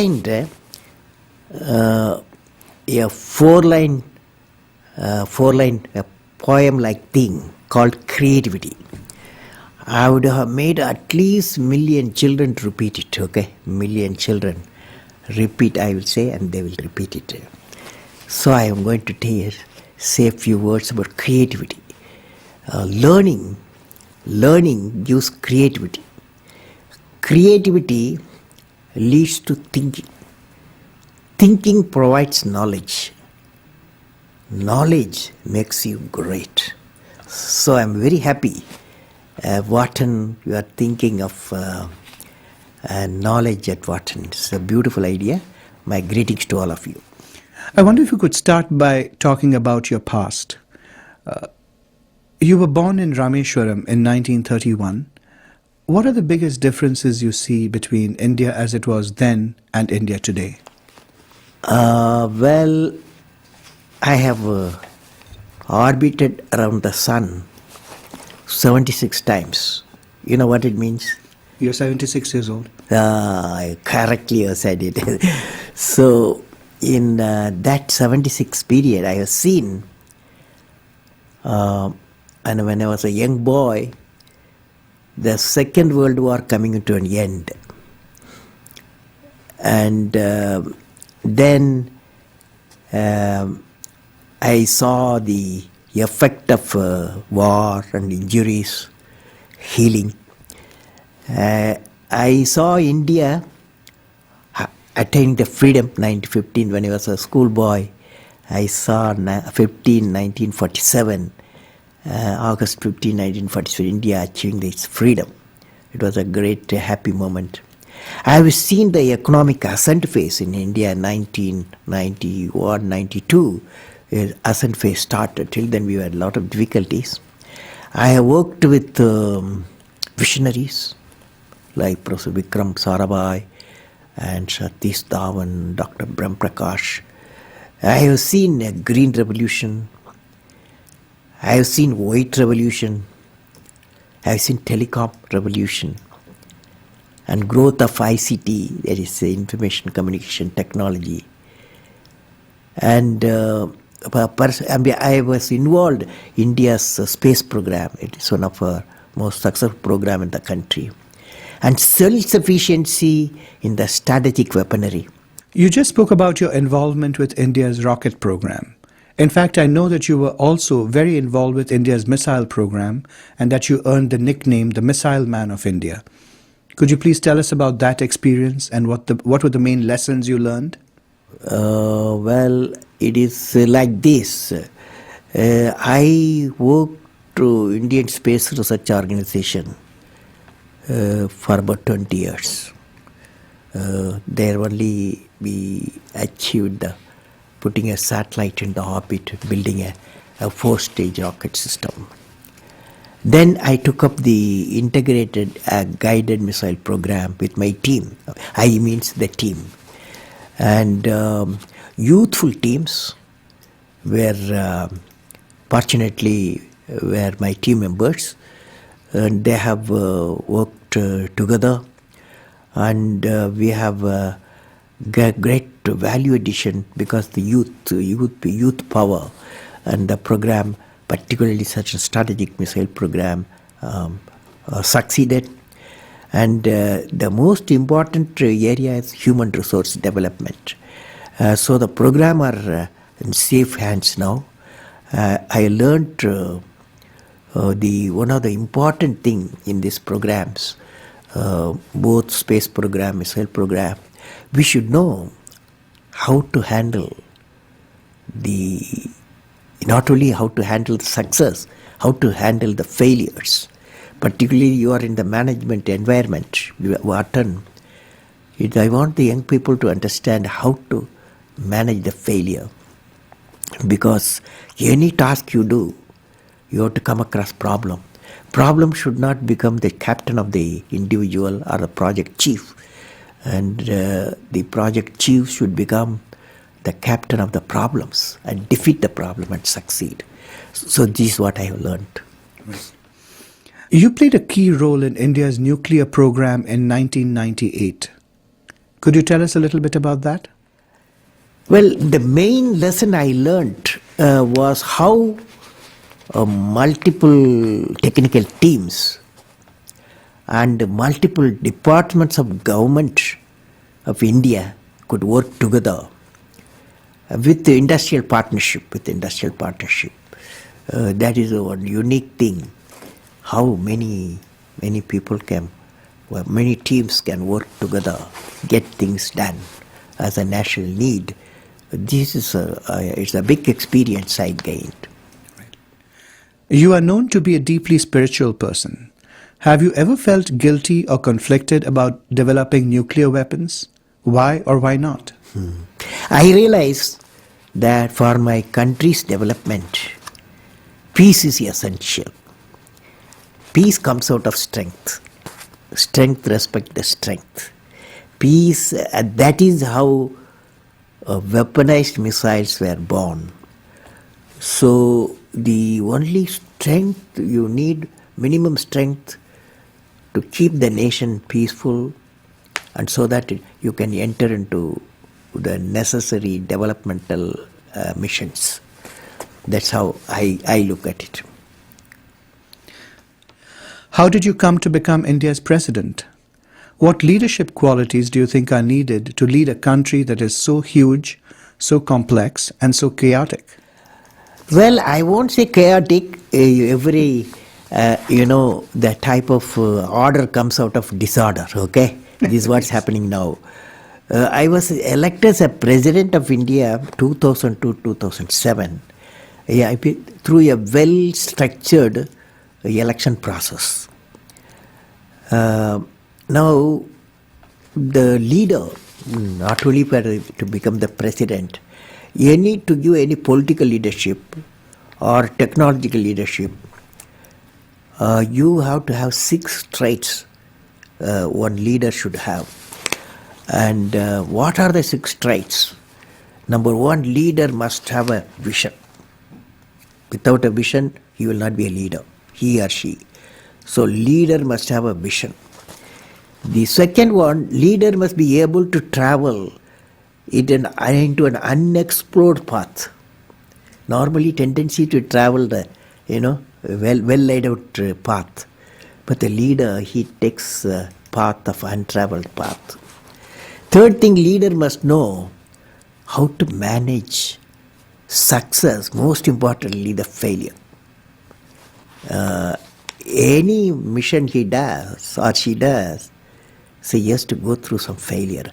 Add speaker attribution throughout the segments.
Speaker 1: designed a four-line poem-like thing called Creativity. I would have made at least million children to repeat it, okay? Million children repeat, I will say, and they will repeat it. So I am going to say a few words about creativity. Learning gives creativity. Creativity leads to thinking. Thinking provides knowledge. Knowledge makes you great. So I'm very happy, Wharton, you are thinking of knowledge at Wharton. It's a beautiful idea. My greetings to all of you.
Speaker 2: I wonder if you could start by talking about your past. You were born in Rameshwaram in 1931. What are the biggest differences you see between India as it was then and India today?
Speaker 1: Well, I have orbited around the sun 76 times. You know what it means?
Speaker 2: You're 76 years old.
Speaker 1: Correctly you said it. So, in that 76 period, I have seen, and when I was a young boy, the Second World War coming to an end. And then I saw the effect of war and injuries, healing. I saw India attaining the freedom 1915 when I was a schoolboy. I saw 1947, August 15, 1947, India achieving its freedom. It was a great, happy moment. I have seen the economic ascent phase in India in 1991, 92. Ascent phase started. Till then we had a lot of difficulties. I have worked with visionaries like Professor Vikram Sarabhai and Satish Dhawan, Dr. Brahm Prakash. I have seen a green revolution. I have seen white revolution. I have seen telecom revolution and growth of ICT, that is information communication technology. And I was involved in India's space program. It is one of our most successful program in the country. And self-sufficiency in the strategic weaponry.
Speaker 2: You just spoke about your involvement with India's rocket program. In fact, I know that you were also very involved with India's missile program and that you earned the nickname the Missile Man of India. Could you please tell us about that experience and what were the main lessons you learned?
Speaker 1: Well, it is like this. I worked to Indian Space Research Organization for about 20 years. There only we achieved putting a satellite in the orbit, building a 4-stage rocket system. Then I took up the integrated guided missile program with my team. I means the team. And youthful teams were fortunately were my team members, and they have worked together, and we have great value addition because the youth power and the program, particularly such a strategic missile program, succeeded. And the most important area is human resource development. So the program are in safe hands now. I learned one of the important thing in these programs, both space program, missile program, we should know how to handle not only how to handle the success, how to handle the failures. Particularly you are in the management environment, Wharton. I want the young people to understand how to manage the failure. Because any task you do, you have to come across problem. Problem should not become the captain of the individual or the project chief. And the project chief should become the captain of the problems and defeat the problem and succeed. So this is what I have learned.
Speaker 2: Right. You played a key role in India's nuclear program in 1998. Could you tell us a little bit about that?
Speaker 1: Well, the main lesson I learned was how multiple technical teams and multiple departments of government of India could work together with the industrial partnership. That is one unique thing. How many people can, well, many teams can work together, get things done as a national need. This is it's a big experience I gained.
Speaker 2: You are known to be a deeply spiritual person. Have you ever felt guilty or conflicted about developing nuclear weapons? Why or why not?
Speaker 1: I realized that for my country's development, peace is essential. Peace comes out of strength. Strength respects the strength. Peace, that is how weaponized missiles were born. So the only strength you need, minimum strength, to keep the nation peaceful, and so that you can enter into the necessary developmental missions. That's how I look at it.
Speaker 2: How did you come to become India's president? What leadership qualities do you think are needed to lead a country that is so huge, so complex, and so chaotic?
Speaker 1: Well, I won't say chaotic. Every, the type of order comes out of disorder, okay? This is what's happening now. I was elected as a president of India 2002-2007 through a well-structured election process. Now, the leader, not only to become the president, to give any political leadership or technological leadership, you have to have 6 traits one leader should have. And what are the 6 traits? Number 1, leader must have a vision. Without a vision, he will not be a leader, he or she. So leader must have a vision. The second one, leader must be able to travel into an unexplored path. Normally tendency to travel the, well laid out path. But the leader, he takes a path of untraveled path. Third thing, leader must know how to manage success, most importantly the failure. Any mission he does or she does, so he has to go through some failure.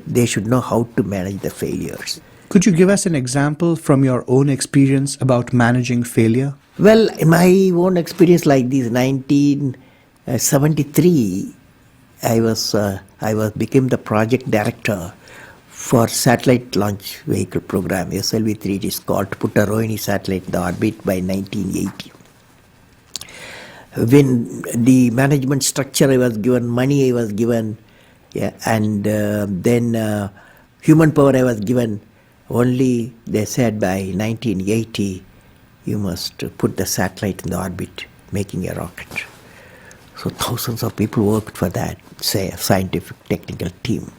Speaker 1: They should know how to manage the failures.
Speaker 2: Could you give us an example from your own experience about managing failure?
Speaker 1: Well, my own experience like this, 1973, I became the project director for satellite launch vehicle program, SLV-3. It is called, to put a Rohini satellite in the orbit by 1980. When the management structure I was given, money I was given, and then human power I was given, only they said by 1980 you must put the satellite in the orbit, making a rocket. So thousands of people worked for that, say a scientific technical team.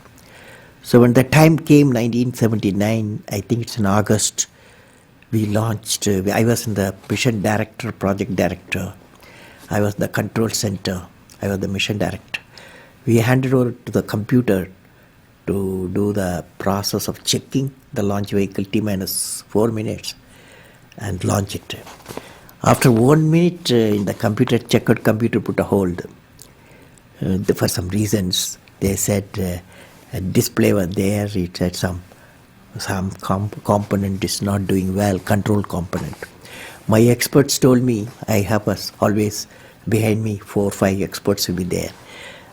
Speaker 1: So when the time came, 1979, I think it's in August, we launched, I was in the mission director, project director. I was the control center. I was the mission director. We handed over to the computer to do the process of checking the launch vehicle T-minus 4 minutes and launch it. After 1 minute in the computer, checkered computer put a hold. For some reasons, they said a display was there. It said some component is not doing well, control component. My experts told me, I have always behind me 4 or 5 experts will be there.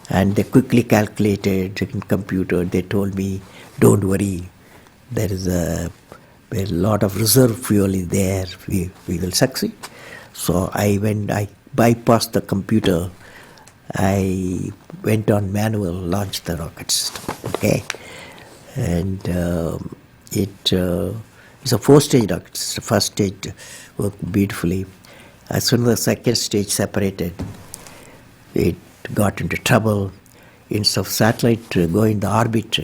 Speaker 1: And they quickly calculated in computer. They told me, don't worry, there is a lot of reserve fuel is there. We will succeed. So I bypassed the computer. I went on manual, launched the rocket system. Okay, and it's a 4-stage rocket system. The first stage worked beautifully. As soon as the second stage separated, it got into trouble. instead of satellite going the orbit,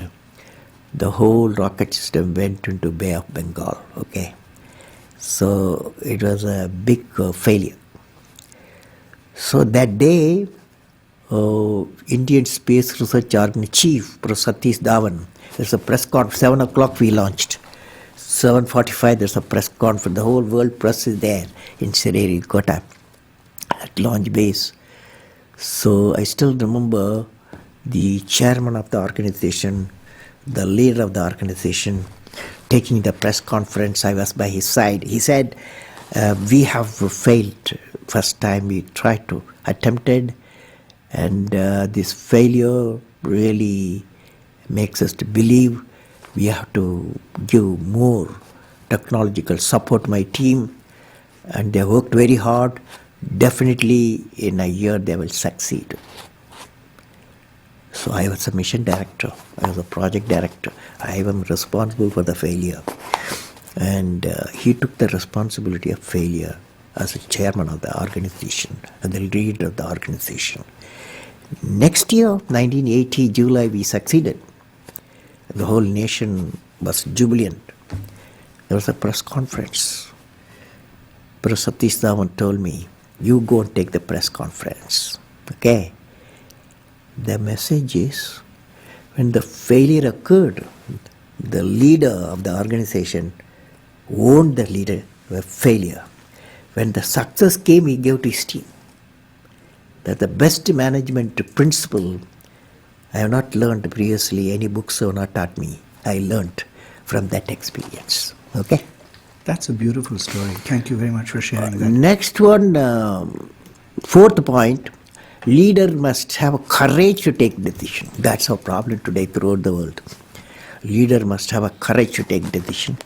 Speaker 1: the whole rocket system went into Bay of Bengal. Okay, so it was a big failure. So that day, Indian Space Research Organization Chief Professor Satish Dhawan, there's a press conference. 7 o'clock we launched. 7:45 there's a press conference. The whole world press is there in Sririkota at launch base. So I still remember the chairman of the organization, the leader of the organization, taking the press conference. I was by his side. He said, we have failed. First time we tried to attempted, and this failure really makes us to believe we have to give more technological support to my team, and they worked very hard. Definitely in a year they will succeed. So I was a mission director, I was a project director, I am responsible for the failure. And he took the responsibility of failure as a chairman of the organization and the leader of the organization. Next year, 1980, July, we succeeded. The whole nation was jubilant. There was a press conference. Professor Satish Dhawan told me, you go and take the press conference. Okay? The message is, when the failure occurred, the leader of the organization owned the leader failure. When the success came, he gave to his team. That the best management principle I have not learned previously, any books have not taught me. I learned from that experience. Okay?
Speaker 2: That's a beautiful story. Thank you very much for sharing that.
Speaker 1: Next one, fourth point, leader must have courage to take decision. That's our problem today throughout the world. Leader must have a courage to take decision.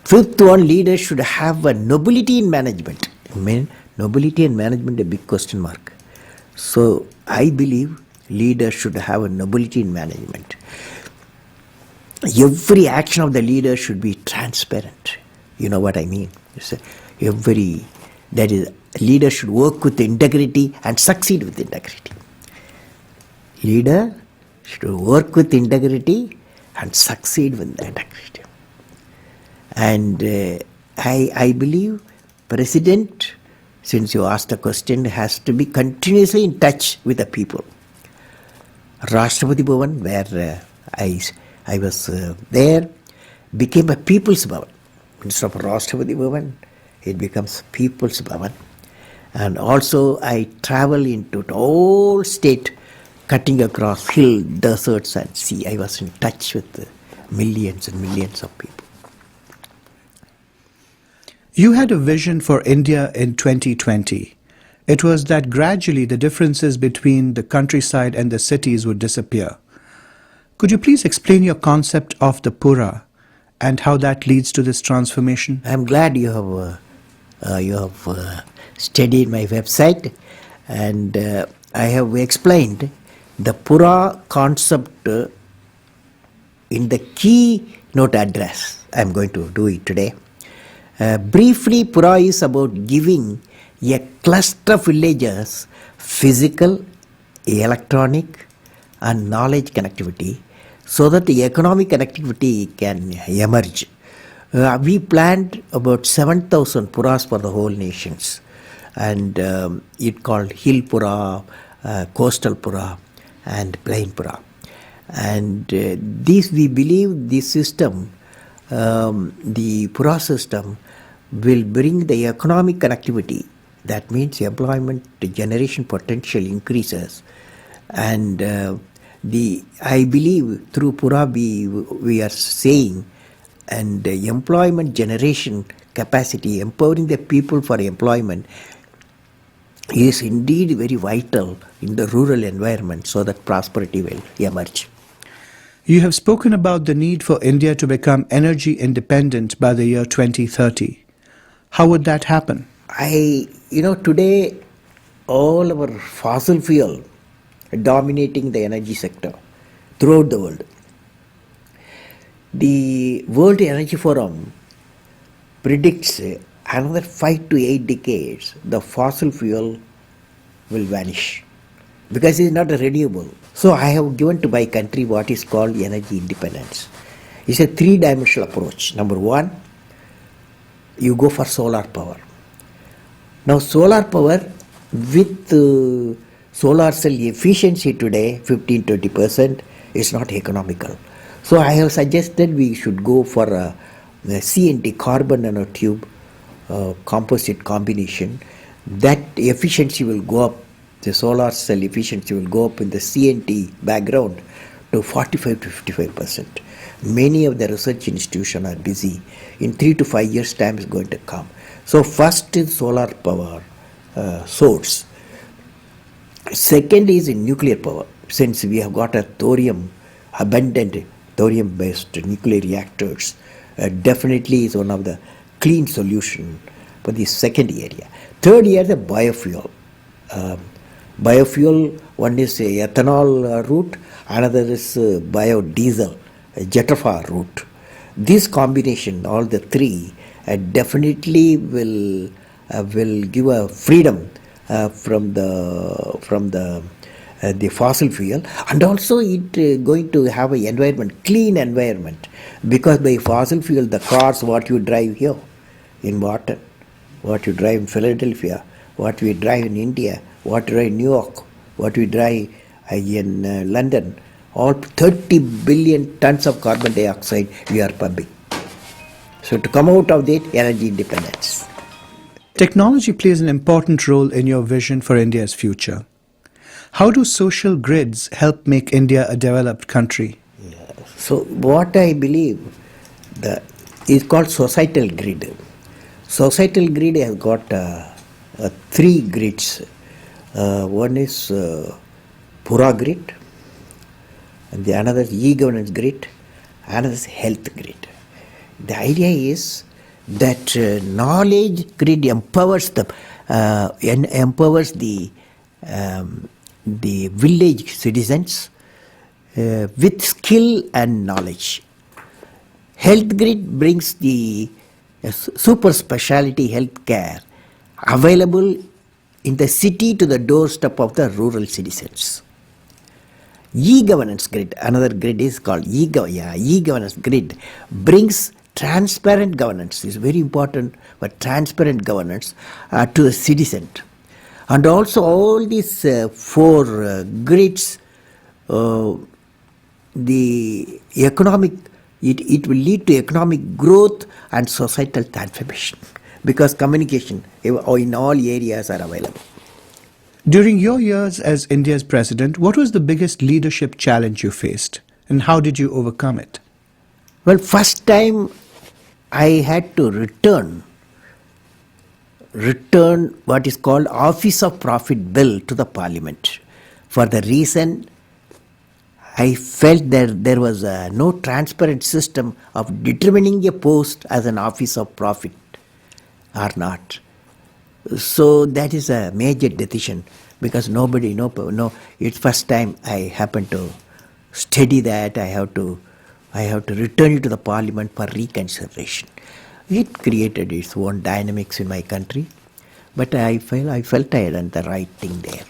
Speaker 1: Fifth one, leader should have a nobility in management. I mean, nobility in management, a big question mark. So I believe leader should have a nobility in management. Every action of the leader should be transparent. You know what I mean? Leader should work with integrity and succeed with integrity. Leader should work with integrity and succeed with integrity. And I believe President, since you asked the question, has to be continuously in touch with the people. Rashtrapati Bhavan, where I was there, became a People's Bhavan. Instead of Rashtrapati Bhavan, it becomes People's Bhavan. And also I travel into the whole state, cutting across hill, deserts and sea. I was in touch with millions and millions of people.
Speaker 2: You had a vision for India in 2020. It was that gradually the differences between the countryside and the cities would disappear. Could you please explain your concept of the Pura and how that leads to this transformation?
Speaker 1: I am glad you have studied my website, and I have explained the Pura concept in the keynote address. I am going to do it today. Briefly, Pura is about giving a cluster of villages physical, electronic and knowledge connectivity so that the economic connectivity can emerge. We planned about 7,000 Puras for the whole nations, and it called Hill Pura, Coastal Pura and Plain Pura. And we believe this system, the Pura system, will bring the economic connectivity. That means employment generation potential increases, and I believe through Pura we are saying, and the employment generation capacity, empowering the people for employment, is indeed very vital in the rural environment so that prosperity will emerge.
Speaker 2: You have spoken about the need for India to become energy independent by the year 2030. How would that happen?
Speaker 1: Today all our fossil fuel dominating the energy sector throughout the world. The World Energy Forum predicts another 5 to 8 decades the fossil fuel will vanish. because it's not a renewable. So I have given to my country what is called energy independence. It's a three-dimensional approach. Number one, you go for solar power. Now solar power with solar cell efficiency today 15-20% is not economical. So I have suggested we should go for a CNT, carbon nanotube composite combination. That efficiency will go up, the solar cell efficiency will go up in the CNT background to 45-55%. Many of the research institutions are busy. In 3 to 5 years time is going to come. So first is solar power source. Second is in nuclear power. Since we have got a abundant thorium based nuclear reactors, definitely is one of the clean solution for the second area. Third area, the biofuel. Biofuel, one is ethanol route, another is biodiesel, Jetafa route. This combination, all the three, definitely will give a freedom from the fossil fuel, and also it going to have an environment, clean environment, because by fossil fuel the cars what you drive here in Wharton, what you drive in Philadelphia, what we drive in India, what we drive in New York, what we drive in London, all 30 billion tons of carbon dioxide we are pumping. So to come out of that, energy independence.
Speaker 2: Technology plays an important role in your vision for India's future. How do social grids help make India a developed country?
Speaker 1: So what I believe is called societal grid. Societal grid has got three grids. One is Pura grid, and the another is e-governance grid, another is health grid. The idea is that knowledge grid empowers the village citizens with skill and knowledge. Health grid brings the super specialty health care available in the city to the doorstep of the rural citizens. E-governance grid, another grid is called e-governance grid, brings transparent governance. Is very important, but transparent governance to the citizen. And also all these four grids, the economic, it will lead to economic growth and societal transformation, because communication in all areas are available.
Speaker 2: During your years as India's president, what was the biggest leadership challenge you faced, and how did you overcome it?
Speaker 1: Well, first time I had to return what is called Office of Profit Bill to the Parliament. For the reason I felt that there was no transparent system of determining a post as an Office of Profit or not. So that is a major decision, because nobody, it's first time I happened to study that. I have to return it to the Parliament for reconsideration. It created its own dynamics in my country, but I felt I had done the right thing there.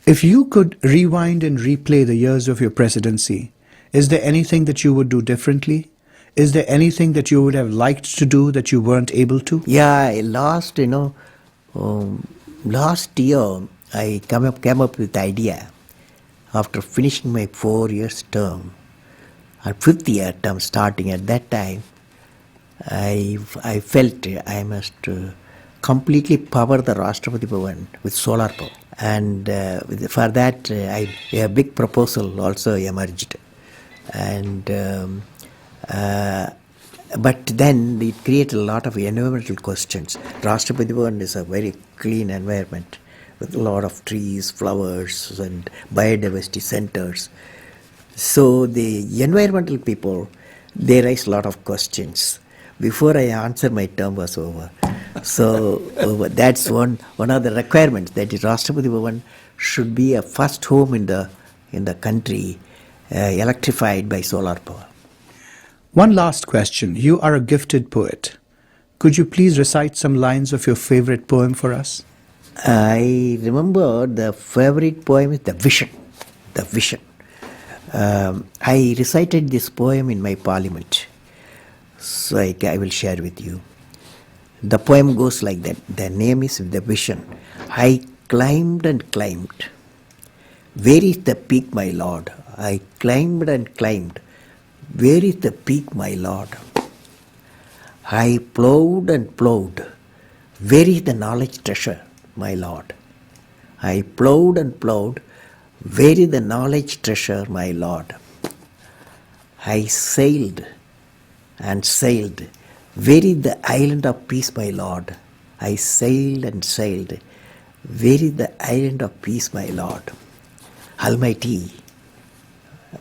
Speaker 2: If you could rewind and replay the years of your presidency, is there anything that you would do differently? Is there anything that you would have liked to do that you weren't able to?
Speaker 1: Yeah, last year I came up with the idea, after finishing my 4 years term, or 5th year term starting at that time, I felt I must completely power the Rashtrapati Bhavan with solar power. And for that, a big proposal also emerged. And but then it created a lot of environmental questions. Rashtrapati Bhavan is a very clean environment with a lot of trees, flowers, and biodiversity centers. So the environmental people, they raised a lot of questions. Before I answer, my term was over. So that's one of the requirements, that is Rashtrapati Bhavan should be a first home in the country electrified by solar power.
Speaker 2: One last question. You are a gifted poet. Could you please recite some lines of your favorite poem for us?
Speaker 1: I remember the favorite poem is The Vision. The Vision. I recited this poem in my parliament, so I will share with you. The poem goes like that. The name is The Vision. I climbed and climbed. Where is the peak, my lord? I climbed and climbed. Where is the peak, my lord? I plowed and plowed. Where is the knowledge treasure, my lord? I plowed and plowed. Where is the knowledge treasure, my lord? I sailed and sailed. Where is the island of peace, my lord? I sailed and sailed. Where is the island of peace, my lord? Almighty,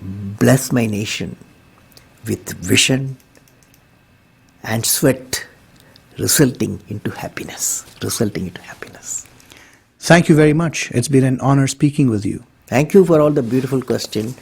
Speaker 1: bless my nation with vision and sweat resulting into happiness.
Speaker 2: Thank you very much. It's been an honor speaking with you.
Speaker 1: Thank you for all the beautiful questions.